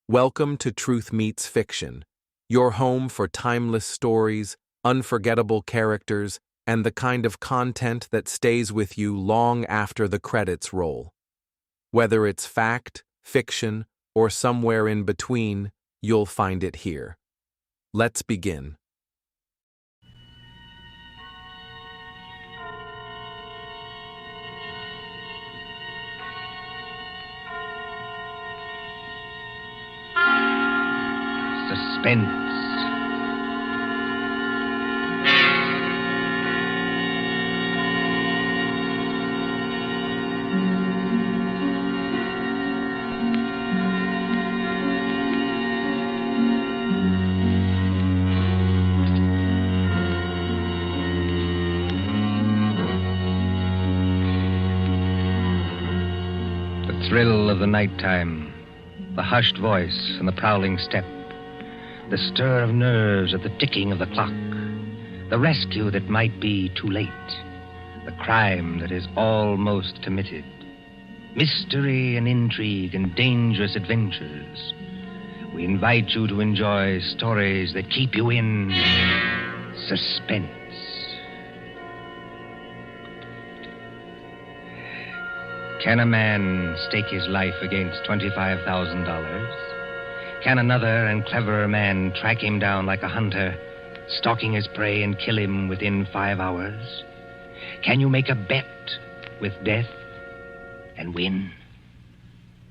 Welcome to Truth Meets Fiction, your home for timeless stories, unforgettable characters, and the kind of content that stays with you long after the credits roll. Whether it's fact, fiction, or somewhere in between, you'll find it here. Let's begin. Suspense. The thrill of the nighttime, the hushed voice and the prowling step, the stir of nerves at the ticking of the clock, the rescue that might be too late, the crime that is almost committed, mystery and intrigue and dangerous adventures. We invite you to enjoy stories that keep you in suspense. Can a man stake his life against $25,000? Can another and cleverer man track him down like a hunter, stalking his prey and kill him within 5 hours? Can you make a bet with death and win?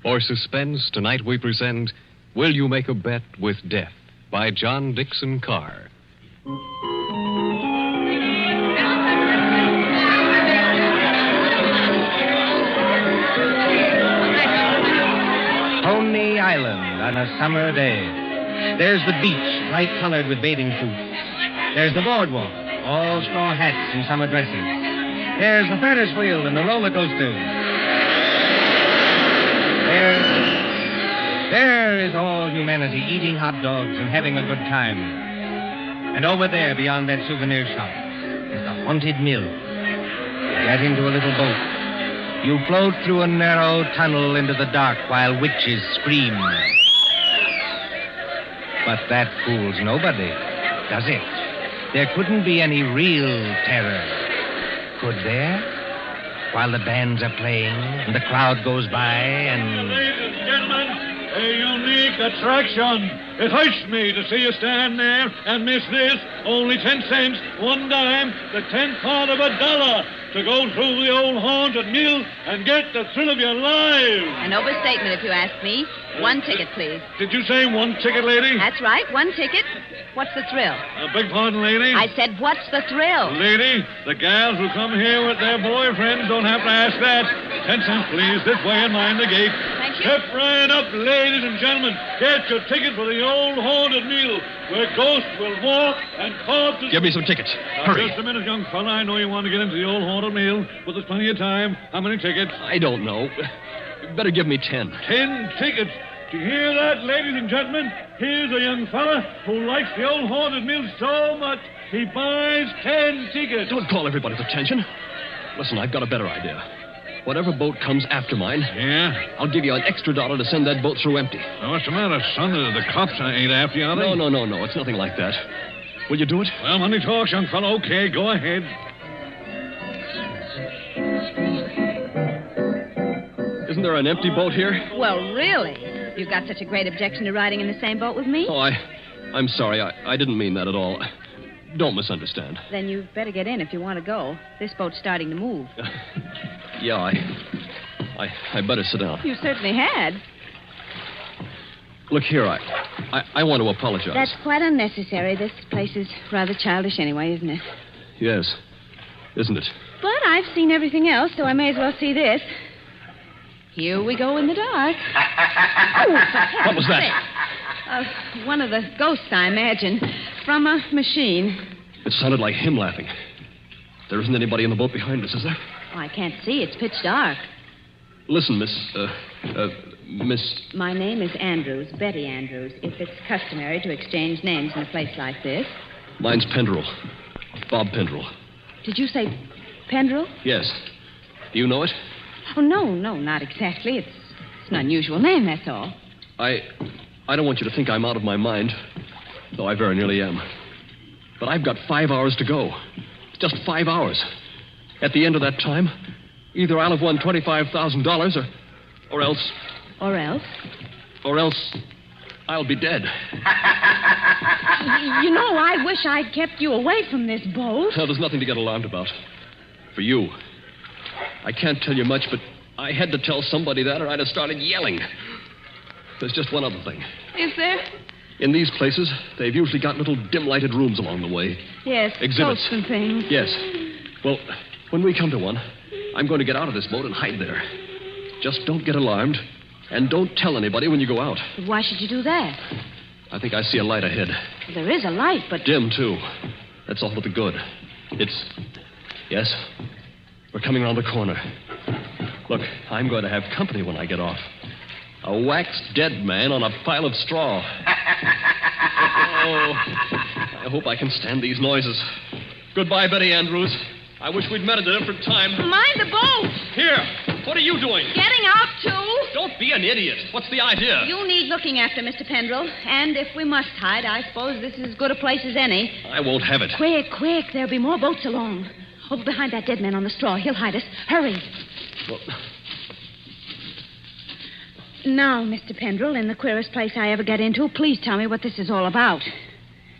For Suspense, tonight we present Will You Make a Bet with Death by John Dixon Carr. Coney Island on a summer day. There's the beach, bright colored with bathing suits. There's the boardwalk, all straw hats and summer dresses. There's the Ferris wheel and the roller coasters. There is all humanity eating hot dogs and having a good time. And over there, beyond that souvenir shop, is the haunted mill. You get into a little boat. You float through a narrow tunnel into the dark while witches scream. But that fools nobody, does it? There couldn't be any real terror, could there? While the bands are playing and the crowd goes by and... Ladies and gentlemen, a unique attraction. It hurts me to see you stand there and miss this. Only 10 cents, 1 dime, the 10th part of $1 to go through the old haunted mill and get the thrill of your lives. An overstatement, if you ask me. 1 ticket, please. Did you say 1 ticket, lady? That's right, 1 ticket. What's the thrill? Beg pardon, lady? I said, what's the thrill? Lady, the gals who come here with their boyfriends don't have to ask that. 10 cents, please. This way and mind the gate. Thank you. Step right up, ladies and gentlemen. Get your ticket for the old haunted mill where ghosts will walk and corpses... Give me some tickets. Now, Hurry. just a minute, young fella. I know you want to get into the old haunted mill, but there's plenty of time. How many tickets? I don't know. Better give me 10. 10 tickets. Do you hear that, ladies and gentlemen? Here's a young fella who likes the old haunted mill so much he buys 10 tickets. Don't call everybody's attention. Listen, I've got a better idea. Whatever boat comes after mine, Yeah? I'll give you an extra $1 to send that boat through empty. Now, what's the matter, son? The cops ain't after you, are they? No. It's nothing like that. Will you do it? Well, money talks, young fellow. Okay, go ahead. Isn't there an empty boat here? Well, really? You've got such a great objection to riding in the same boat with me? Oh, I'm sorry. I didn't mean that at all. Don't misunderstand. Then you'd better get in if you want to go. This boat's starting to move. Yeah, I better sit down. You certainly had. Look here, I want to apologize. That's quite unnecessary. This place is rather childish anyway, isn't it? Yes, isn't it? But I've seen everything else, so I may as well see this. Here we go in the dark. What was that? One of the ghosts, I imagine, from a machine. It sounded like him laughing. There isn't anybody in the boat behind us, is there? Oh, I can't see. It's pitch dark. Listen, Miss... My name is Andrews, Betty Andrews, if it's customary to exchange names in a place like this. Mine's Pendrell. Bob Pendrell. Did you say Pendrell? Yes. Do you know it? Oh, no, not exactly. It's an unusual name, that's all. I I don't want you to think I'm out of my mind, though I very nearly am. But I've got 5 hours to go. Just 5 hours. At the end of that time, either I'll have won $25,000 or else... Or else? Or else I'll be dead. You know, I wish I'd kept you away from this boat. Well, there's nothing to get alarmed about. For you. I can't tell you much, but I had to tell somebody that or I'd have started yelling. There's just one other thing. Is there? In these places, they've usually got little dim-lighted rooms along the way. Yes, exhibits. Boats and things. Yes. Well, when we come to one, I'm going to get out of this boat and hide there. Just don't get alarmed, and don't tell anybody when you go out. But why should you do that? I think I see a light ahead. There is a light, but... Dim, too. That's all to the good. It's... Yes? We're coming around the corner. Look, I'm going to have company when I get off. A waxed dead man on a pile of straw. Oh, I hope I can stand these noises. Goodbye, Betty Andrews. I wish we'd met at a different time. Mind the boat! Here, what are you doing? Getting out, too. Don't be an idiot. What's the idea? You need looking after, Mr. Pendrell. And if we must hide, I suppose this is as good a place as any. I won't have it. Quick, quick. There'll be more boats along. Over behind that dead man on the straw. He'll hide us. Hurry. Well... Now, Mr. Pendrell, in the queerest place I ever get into, please tell me what this is all about.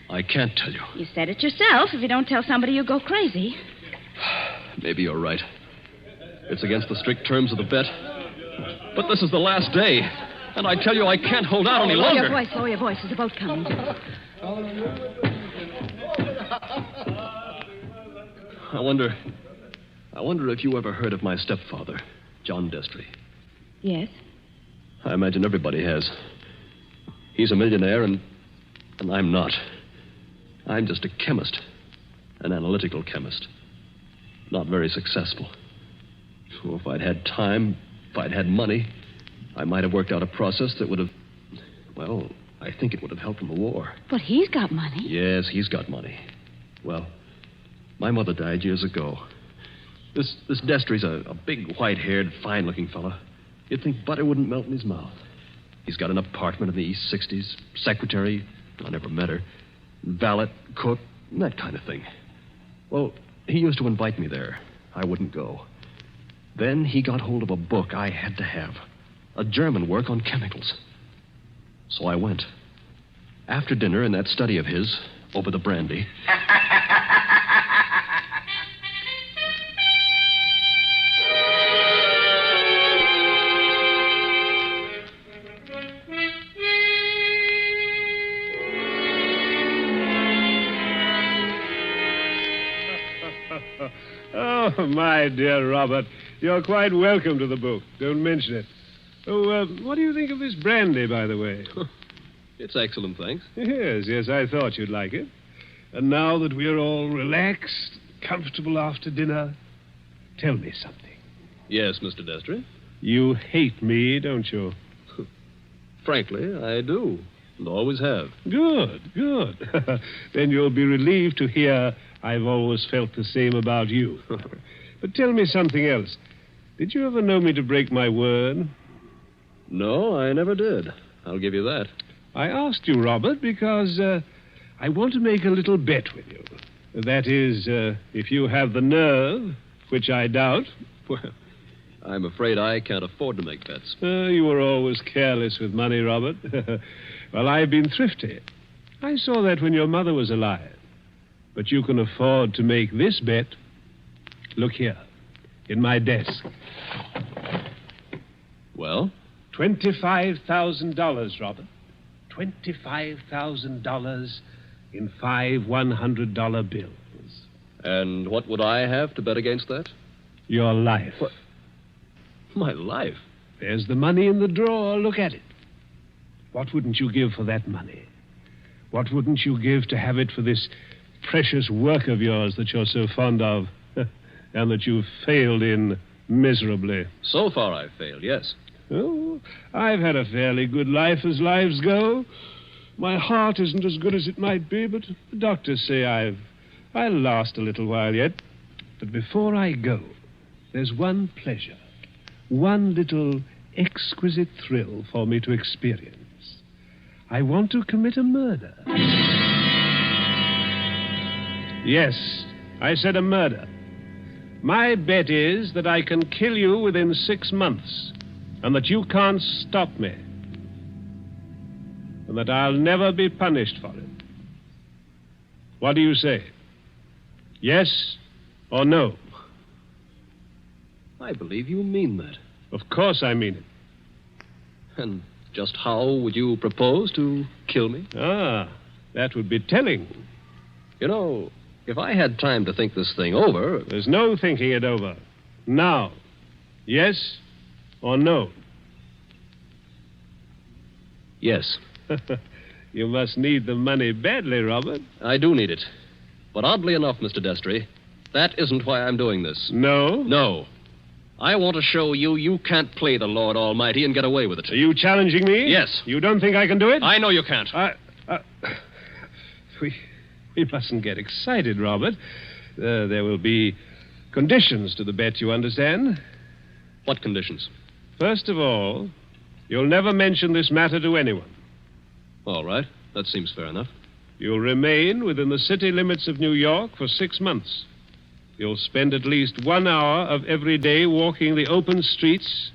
I can't tell you. You said it yourself. If you don't tell somebody, you'll go crazy. Maybe you're right. It's against the strict terms of the bet. But this is the last day. And I tell you, I can't hold out any longer. Lower your voice. There's a boat coming. I wonder if you ever heard of my stepfather, John Destry. Yes. I imagine everybody has. He's a millionaire, and I'm not. I'm just a chemist, an analytical chemist. Not very successful. So if I'd had time, if I'd had money, I might have worked out a process that would have... Well, I think it would have helped in the war. But he's got money. Yes, he's got money. Well, my mother died years ago. This Destry's a big, white-haired, fine-looking fella. You'd think butter wouldn't melt in his mouth. He's got an apartment in the East 60s, secretary, I never met her, valet, cook, that kind of thing. Well, he used to invite me there. I wouldn't go. Then he got hold of a book I had to have, a German work on chemicals. So I went. After dinner in that study of his, over the brandy... Oh, my dear Robert, you're quite welcome to the book. Don't mention it. Oh, what do you think of this brandy, by the way? It's excellent, thanks. Yes, I thought you'd like it. And now that we're all relaxed, comfortable after dinner, tell me something. Yes, Mr. Destry? You hate me, don't you? Frankly, I do. And always have. Good. Then you'll be relieved to hear I've always felt the same about you. But tell me something else. Did you ever know me to break my word? No, I never did. I'll give you that. I asked you, Robert, because I want to make a little bet with you. That is, if you have the nerve, which I doubt. Well, I'm afraid I can't afford to make bets. You were always careless with money, Robert. Well, I've been thrifty. I saw that when your mother was alive. But you can afford to make this bet. Look here, in my desk. Well? $25,000, Robert. $25,000 in 5 $100 bills. And what would I have to bet against that? Your life. What? My life? There's the money in the drawer. Look at it. What wouldn't you give for that money? What wouldn't you give to have it for this precious work of yours that you're so fond of and that you've failed in miserably? So far I've failed, yes. Oh, I've had a fairly good life as lives go. My heart isn't as good as it might be, but the doctors say I'll last a little while yet. But before I go, there's one pleasure, one little exquisite thrill for me to experience. I want to commit a murder. Yes, I said a murder. My bet is that I can kill you within 6 months, and that you can't stop me, and that I'll never be punished for it. What do you say? Yes or no? I believe you mean that. Of course I mean it. And just how would you propose to kill me? Ah, that would be telling. You know, if I had time to think this thing over... There's no thinking it over. Now, yes or no? Yes. You must need the money badly, Robert. I do need it. But oddly enough, Mr. Destry, that isn't why I'm doing this. No? No. I want to show you can't play the Lord Almighty and get away with it. Are you challenging me? Yes. You don't think I can do it? I know you can't. We mustn't get excited, Robert. There will be conditions to the bet, you understand? What conditions? First of all, you'll never mention this matter to anyone. All right. That seems fair enough. You'll remain within the city limits of New York for 6 months. You'll spend at least 1 hour of every day walking the open streets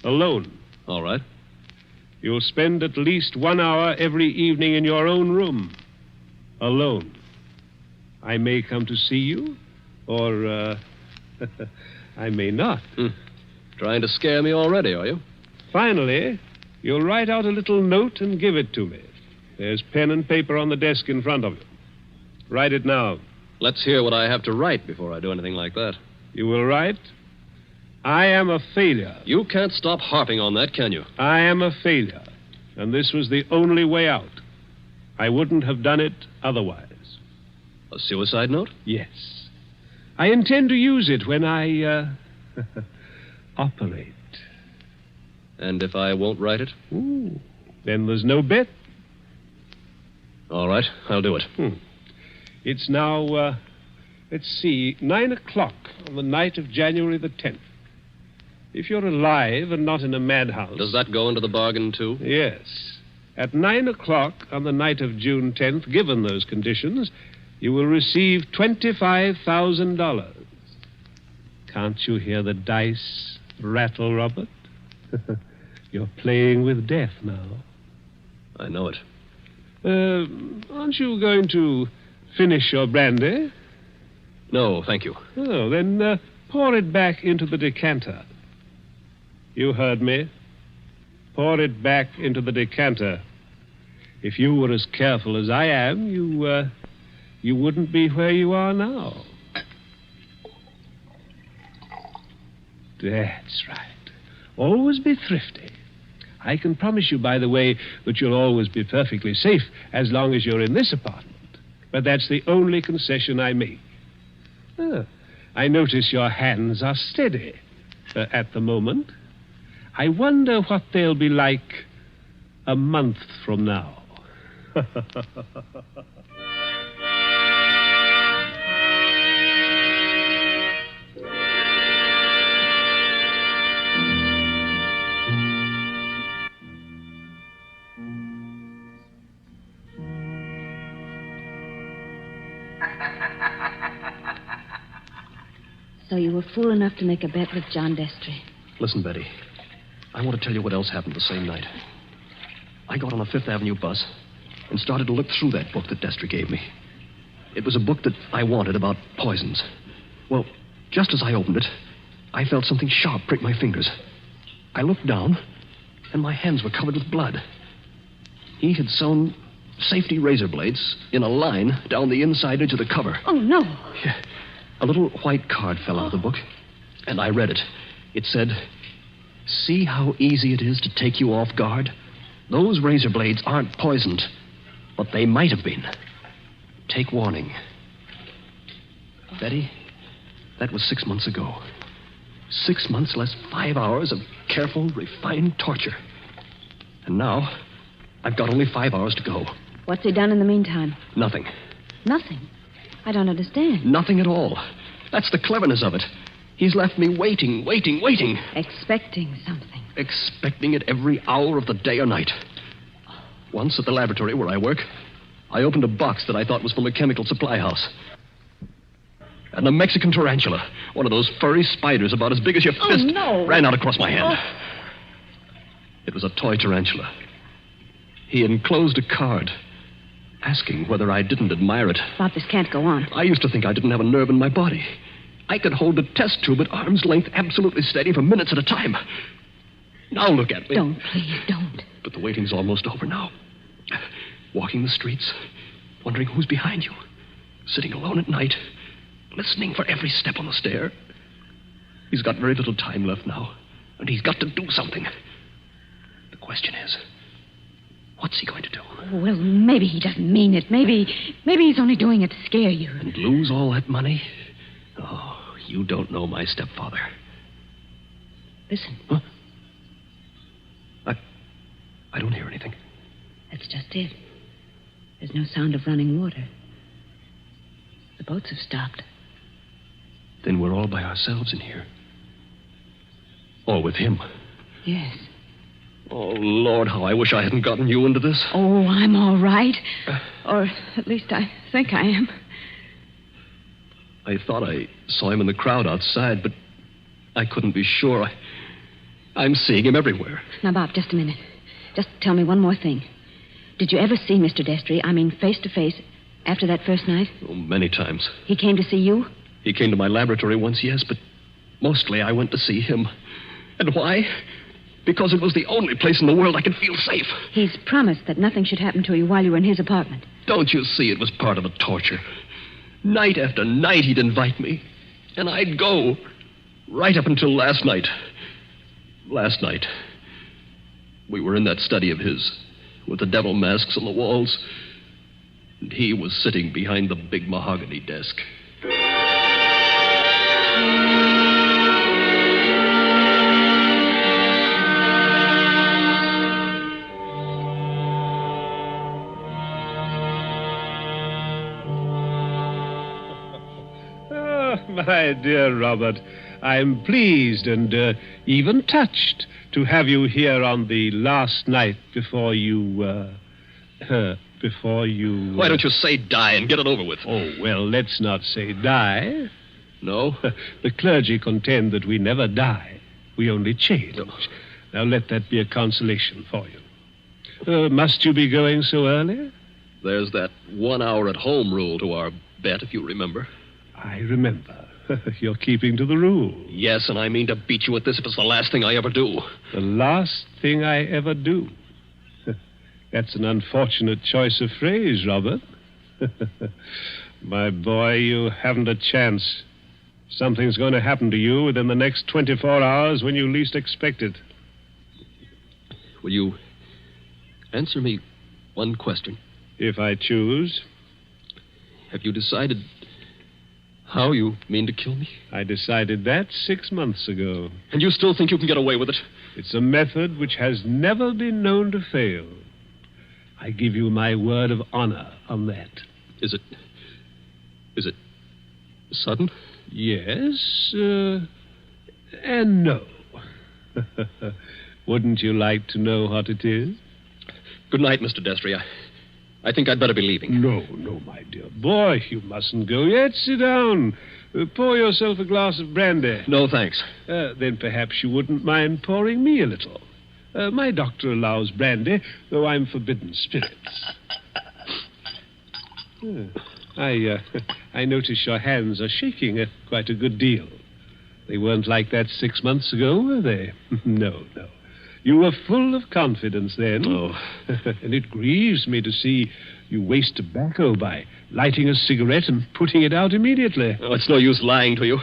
alone. All right. You'll spend at least 1 hour every evening in your own room, alone. I may come to see you, or I may not. Trying to scare me already, are you? Finally, you'll write out a little note and give it to me. There's pen and paper on the desk in front of you. Write it now. Let's hear what I have to write before I do anything like that. You will write, I am a failure. You can't stop harping on that, can you? I am a failure, and this was the only way out. I wouldn't have done it otherwise. A suicide note? Yes. I intend to use it when I, operate. And if I won't write it? Ooh, then there's no bet. All right, I'll do it. It's now, let's see, 9 o'clock on the night of January the 10th. If you're alive and not in a madhouse... Does that go into the bargain, too? Yes. At 9 o'clock on the night of June 10th, given those conditions, you will receive $25,000. Can't you hear the dice rattle, Robert? You're playing with death now. I know it. Aren't you going to finish your brandy? No, thank you. Oh, then pour it back into the decanter. You heard me. Pour it back into the decanter. If you were as careful as I am, you wouldn't be where you are now. That's right. Always be thrifty. I can promise you, by the way, that you'll always be perfectly safe as long as you're in this apartment. But that's the only concession I make. I notice your hands are steady at the moment. I wonder what they'll be like a month from now. So you were fool enough to make a bet with John Destry. Listen, Betty. I want to tell you what else happened the same night. I got on a Fifth Avenue bus and started to look through that book that Destry gave me. It was a book that I wanted about poisons. Well, just as I opened it, I felt something sharp prick my fingers. I looked down, and my hands were covered with blood. He had sewn safety razor blades in a line down the inside edge of the cover. Oh, no. Yeah. A little white card fell out of the book, and I read it. It said, "See how easy it is to take you off guard? Those razor blades aren't poisoned, but they might have been. Take warning." Betty, that was 6 months ago. 6 months less 5 hours of careful, refined torture. And now, I've got only 5 hours to go. What's he done in the meantime? Nothing. Nothing. I don't understand. Nothing at all. That's the cleverness of it. He's left me waiting. Expecting something. Expecting it every hour of the day or night. Once at the laboratory where I work, I opened a box that I thought was from a chemical supply house. And a Mexican tarantula, one of those furry spiders about as big as your fist, ran out across my hand. It was a toy tarantula. He enclosed a card asking whether I didn't admire it. Bob, this can't go on. I used to think I didn't have a nerve in my body. I could hold a test tube at arm's length absolutely steady for minutes at a time. Now look at me. Don't, please, don't. But the waiting's almost over now. Walking the streets, wondering who's behind you. Sitting alone at night, listening for every step on the stair. He's got very little time left now, and he's got to do something. The question is, what's he going to do? Well, maybe he doesn't mean it. Maybe he's only doing it to scare you. And lose all that money? Oh, you don't know my stepfather. Listen. Huh? I don't hear anything. That's just it. There's no sound of running water. The boats have stopped. Then we're all by ourselves in here. Or with him. Yes. Oh, Lord, how I wish I hadn't gotten you into this. Oh, I'm all right. Or at least I think I am. I thought I saw him in the crowd outside, but I couldn't be sure. I'm seeing him everywhere. Now, Bob, just a minute. Just tell me one more thing. Did you ever see Mr. Destry, face to face, after that first night? Oh, many times. He came to see you? He came to my laboratory once, yes, but mostly I went to see him. And why? Because it was the only place in the world I could feel safe. He's promised that nothing should happen to you while you were in his apartment. Don't you see it was part of a torture? Night after night he'd invite me, and I'd go, right up until last night. Last night, we were in that study of his, with the devil masks on the walls, and he was sitting behind the big mahogany desk. My dear Robert, I'm pleased and even touched to have you here on the last night before you... Why don't you say die and get it over with? Oh, well, let's not say die. No? The clergy contend that we never die. We only change. No. Now, let that be a consolation for you. Must you be going so early? There's that 1 hour at home rule to our bet, if you remember. I remember. You're keeping to the rule. Yes, and I mean to beat you at this if it's the last thing I ever do. The last thing I ever do. That's an unfortunate choice of phrase, Robert. My boy, you haven't a chance. Something's going to happen to you within the next 24 hours when you least expect it. Will you answer me one question? If I choose. Have you decided how you mean to kill me? I decided that 6 months ago. And you still think you can get away with it? It's a method which has never been known to fail. I give you my word of honor on that. Is it sudden? Yes, and no. Wouldn't you like to know what it is? Good night, Mr. Destry. I think I'd better be leaving. No, my dear boy, you mustn't go yet. Sit down. Pour yourself a glass of brandy. No, thanks. Then perhaps you wouldn't mind pouring me a little. My doctor allows brandy, though I'm forbidden spirits. I notice your hands are shaking quite a good deal. They weren't like that 6 months ago, were they? No. You were full of confidence then. Oh. And it grieves me to see you waste tobacco by lighting a cigarette and putting it out immediately. Oh, it's no use lying to you.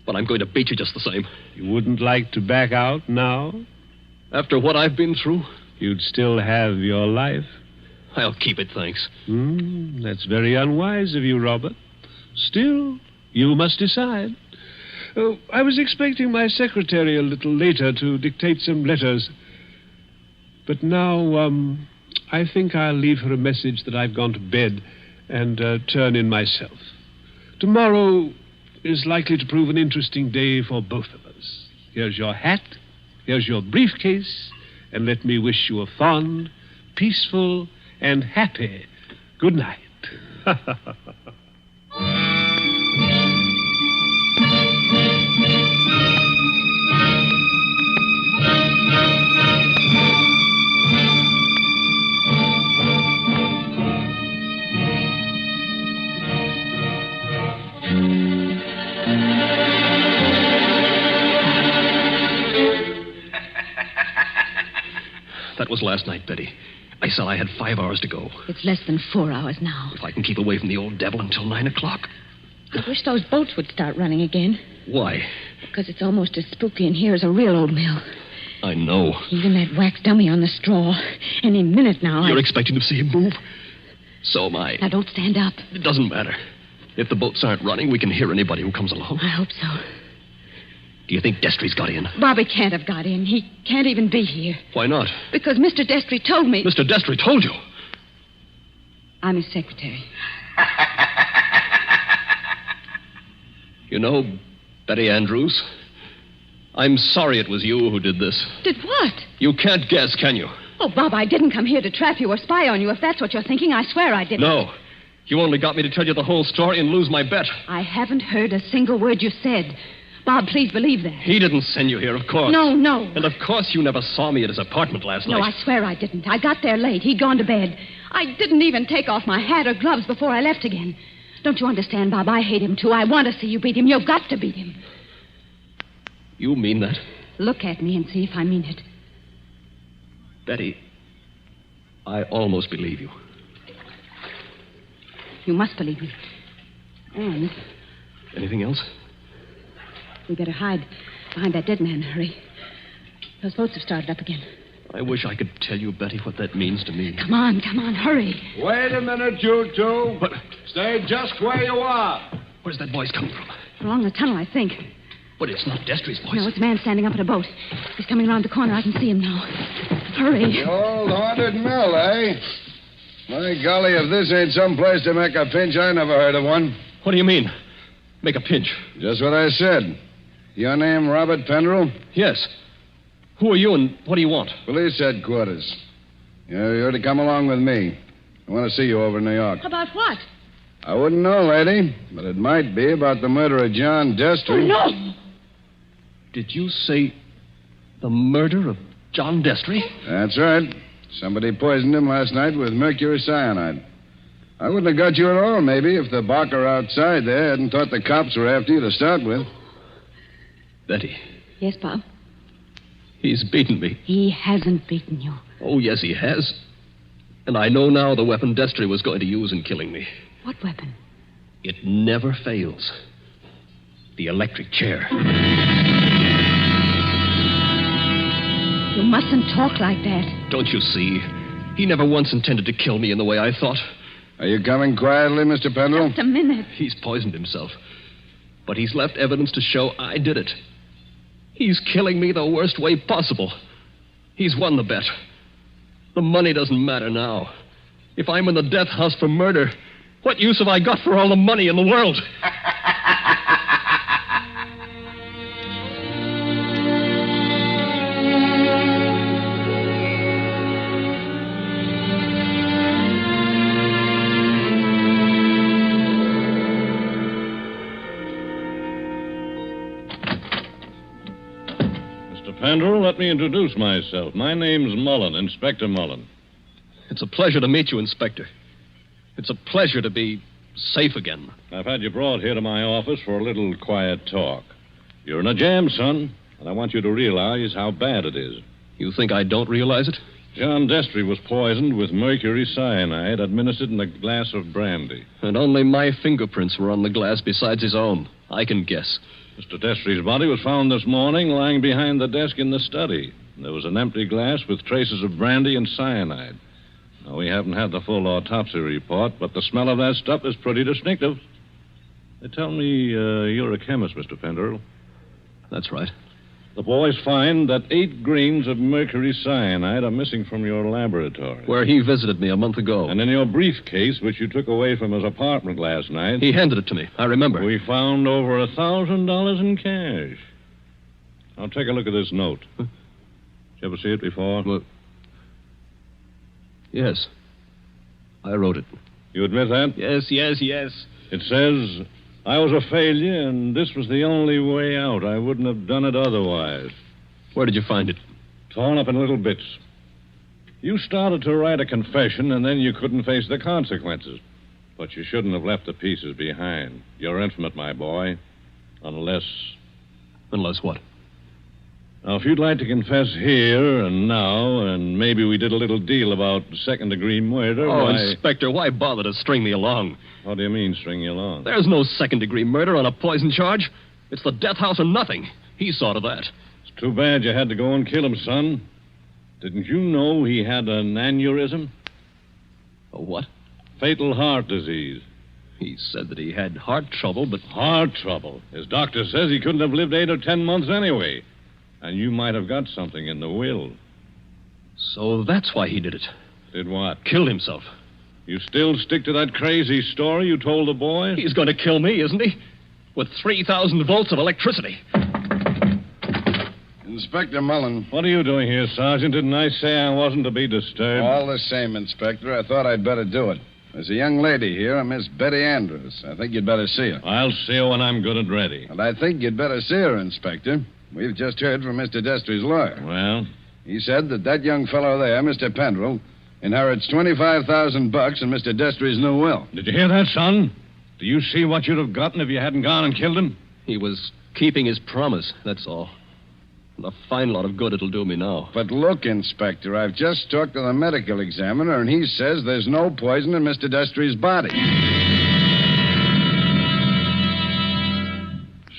But I'm going to beat you just the same. You wouldn't like to back out now? After what I've been through? You'd still have your life. I'll keep it, thanks. That's very unwise of you, Robert. Still, you must decide. Oh, I was expecting my secretary a little later to dictate some letters. But now, I think I'll leave her a message that I've gone to bed and turn in myself. Tomorrow is likely to prove an interesting day for both of us. Here's your hat, here's your briefcase, and let me wish you a fond, peaceful and happy. Good night. That was last night, Betty. I said I had 5 hours to go. It's less than 4 hours now. If I can keep away from the old devil until 9 o'clock. I wish those boats would start running again. Why? Because it's almost as spooky in here as a real old mill. I know. Even that wax dummy on the straw. Any minute now. You're expecting to see him move? So am I. Now, don't stand up. It doesn't matter. If the boats aren't running, we can hear anybody who comes along. I hope so. Do you think Destry's got in? Bobby can't have got in. He can't even be here. Why not? Because Mr. Destry told me... Mr. Destry told you? I'm his secretary. You know, Betty Andrews, I'm sorry it was you who did this. Did what? You can't guess, can you? Oh, Bob, I didn't come here to trap you or spy on you. If that's what you're thinking, I swear I didn't. No. You only got me to tell you the whole story and lose my bet. I haven't heard a single word you said. Bob, please believe that. He didn't send you here, of course. No. And of course you never saw me at his apartment last night. No, I swear I didn't. I got there late. He'd gone to bed. I didn't even take off my hat or gloves before I left again. Don't you understand, Bob? I hate him, too. I want to see you beat him. You've got to beat him. You mean that? Look at me and see if I mean it. Betty, I almost believe you. You must believe me. And Anything else? we better hide behind that dead man. Hurry. Those boats have started up again. I wish I could tell you, Betty, what that means to me. Come on, hurry. Wait a minute, you two. What? Stay just where you are. Where's that voice coming from? Along the tunnel, I think. But it's not Destry's voice. No, it's a man standing up in a boat. He's coming around the corner. I can see him now. Hurry. The old haunted mill, eh? My golly, if this ain't some place to make a pinch, I never heard of one. What do you mean? Make a pinch? Just what I said. Your name, Robert Pendrell? Yes. Who are you and what do you want? Police headquarters. You're to come along with me. I want to see you over in New York. About what? I wouldn't know, lady, but it might be about the murder of John Destry. Oh, no. Did you say the murder of John Destry? That's right. Somebody poisoned him last night with mercury cyanide. I wouldn't have got you at all, maybe, if the barker outside there hadn't thought the cops were after you to start with. Betty, Yes, Bob? he's beaten me. He hasn't beaten you. Oh, yes, he has. And I know now the weapon Destry was going to use in killing me. What weapon? It never fails. The electric chair. You mustn't talk like that. Don't you see? He never once intended to kill me in the way I thought. Are you coming quietly, Mr. Pendrell? Just a minute. He's poisoned himself. But he's left evidence to show I did it. He's killing me the worst way possible. He's won the bet. The money doesn't matter now. If I'm in the death house for murder, what use have I got for all the money in the world? Pendrell, let me introduce myself. My name's Mullen, Inspector Mullen. It's a pleasure to meet you, Inspector. It's a pleasure to be safe again. I've had you brought here to my office for a little quiet talk. You're in a jam, son, and I want you to realize how bad it is. You think I don't realize it? John Destry was poisoned with mercury cyanide administered in a glass of brandy. And only my fingerprints were on the glass besides his own. I can guess. Mr. Destry's body was found this morning lying behind the desk in the study. There was an empty glass with traces of brandy and cyanide. Now, we haven't had the full autopsy report, but the smell of that stuff is pretty distinctive. They tell me you're a chemist, Mr. Pendrell. That's right. The boys find that 8 grains of mercury cyanide are missing from your laboratory. Where he visited me a month ago. And in your briefcase, which you took away from his apartment last night... He handed it to me. I remember. We found over $1,000 in cash. Now, take a look at this note. Did you ever see it before? Well, Yes. I wrote it. You admit that? Yes. It says, I was a failure, and this was the only way out. I wouldn't have done it otherwise. Where did you find it? Torn up in little bits. You started to write a confession, and then you couldn't face the consequences. But you shouldn't have left the pieces behind. You're intimate, my boy. Unless... Unless what? Now, if you'd like to confess here and now, and maybe we did a little deal about second-degree murder... Inspector, why bother to string me along? What do you mean, string you along? There's no second-degree murder on a poison charge. It's the death house or nothing. He saw to that. It's too bad you had to go and kill him, son. Didn't you know he had an aneurysm? A what? Fatal heart disease. He said that he had heart trouble, but... Heart trouble? His doctor says he couldn't have lived 8 or 10 months anyway. And you might have got something in the will. So that's why he did it. Did what? Killed himself. You still stick to that crazy story you told the boys? He's going to kill me, isn't he? With 3,000 volts of electricity. Inspector Mullen. What are you doing here, Sergeant? Didn't I say I wasn't to be disturbed? All the same, Inspector, I thought I'd better do it. There's a young lady here, a Miss Betty Andrews. I think you'd better see her. I'll see her when I'm good and ready. And I think you'd better see her, Inspector. We've just heard from Mr. Destry's lawyer. Well? He said that young fellow there, Mr. Pendrell, inherits $25,000 in Mr. Destry's new will. Did you hear that, son? Do you see what you'd have gotten if you hadn't gone and killed him? He was keeping his promise, that's all. And a fine lot of good it'll do me now. But look, Inspector, I've just talked to the medical examiner, and he says there's no poison in Mr. Destry's body.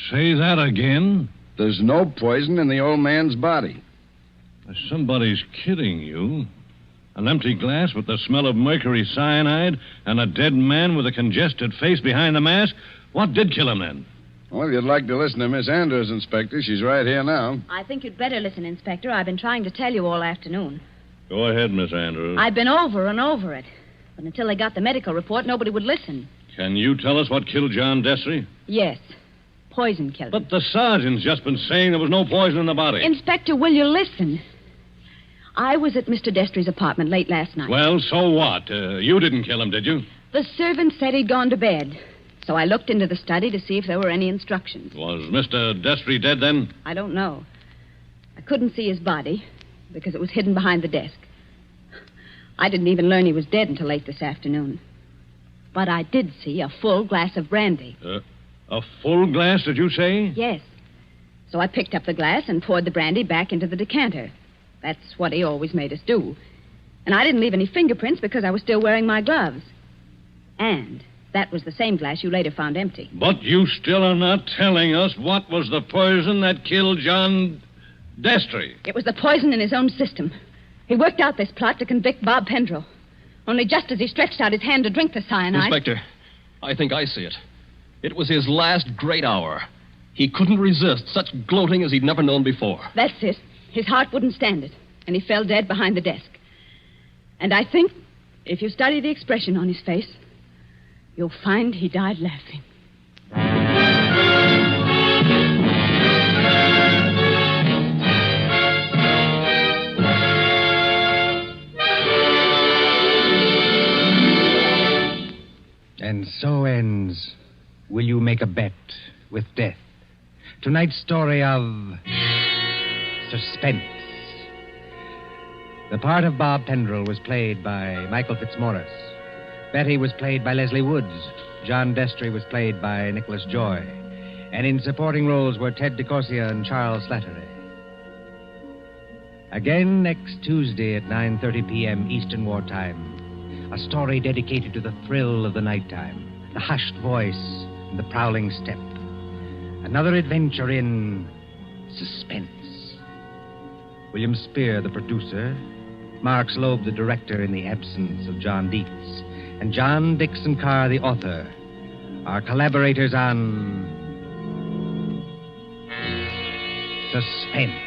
Say that again? There's no poison in the old man's body. Somebody's kidding you. An empty glass with the smell of mercury cyanide and a dead man with a congested face behind the mask? What did kill him then? Well, if you'd like to listen to Miss Andrews, Inspector, she's right here now. I think you'd better listen, Inspector. I've been trying to tell you all afternoon. Go ahead, Miss Andrews. I've been over and over it. But until they got the medical report, nobody would listen. Can you tell us what killed John Destry? Yes. Poison killed him. But the sergeant's just been saying there was no poison in the body. Inspector, will you listen? I was at Mr. Destry's apartment late last night. Well, so what? You didn't kill him, did you? The servant said he'd gone to bed. So I looked into the study to see if there were any instructions. Was Mr. Destry dead then? I don't know. I couldn't see his body because it was hidden behind the desk. I didn't even learn he was dead until late this afternoon. But I did see a full glass of brandy. A full glass, did you say? Yes. So I picked up the glass and poured the brandy back into the decanter. That's what he always made us do. And I didn't leave any fingerprints because I was still wearing my gloves. And that was the same glass you later found empty. But you still are not telling us what was the poison that killed John Destry. It was the poison in his own system. He worked out this plot to convict Bob Pendrell. Only just as he stretched out his hand to drink the cyanide... Inspector, I think I see it. It was his last great hour. He couldn't resist such gloating as he'd never known before. That's it. His heart wouldn't stand it, and he fell dead behind the desk. And I think, if you study the expression on his face, you'll find he died laughing. And so ends Will You Make a Bet with Death? Tonight's story of Suspense. The part of Bob Pendrell was played by Michael Fitzmaurice. Betty was played by Leslie Woods. John Destry was played by Nicholas Joy. And in supporting roles were Ted DeCorsia and Charles Slattery. Again next Tuesday at 9:30 p.m. Eastern Wartime. A story dedicated to the thrill of the nighttime, the hushed voice, and the prowling step. Another adventure in Suspense. William Spear, the producer, Mark Slobe, the director in the absence of John Dietz, and John Dixon Carr, the author, are collaborators on Suspense.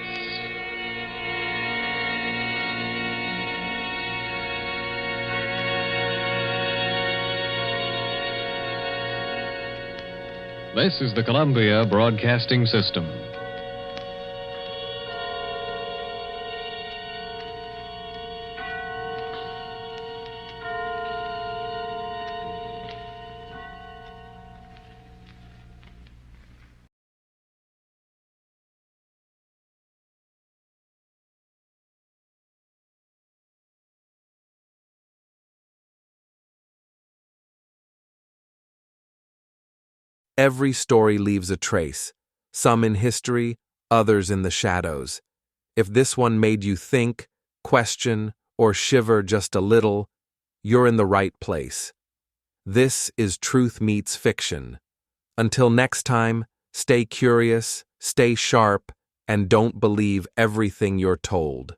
This is the Columbia Broadcasting System. Every story leaves a trace, some in history, others in the shadows. If this one made you think, question, or shiver just a little, you're in the right place. This is Truth Meets Fiction. Until next time, stay curious, stay sharp, and don't believe everything you're told.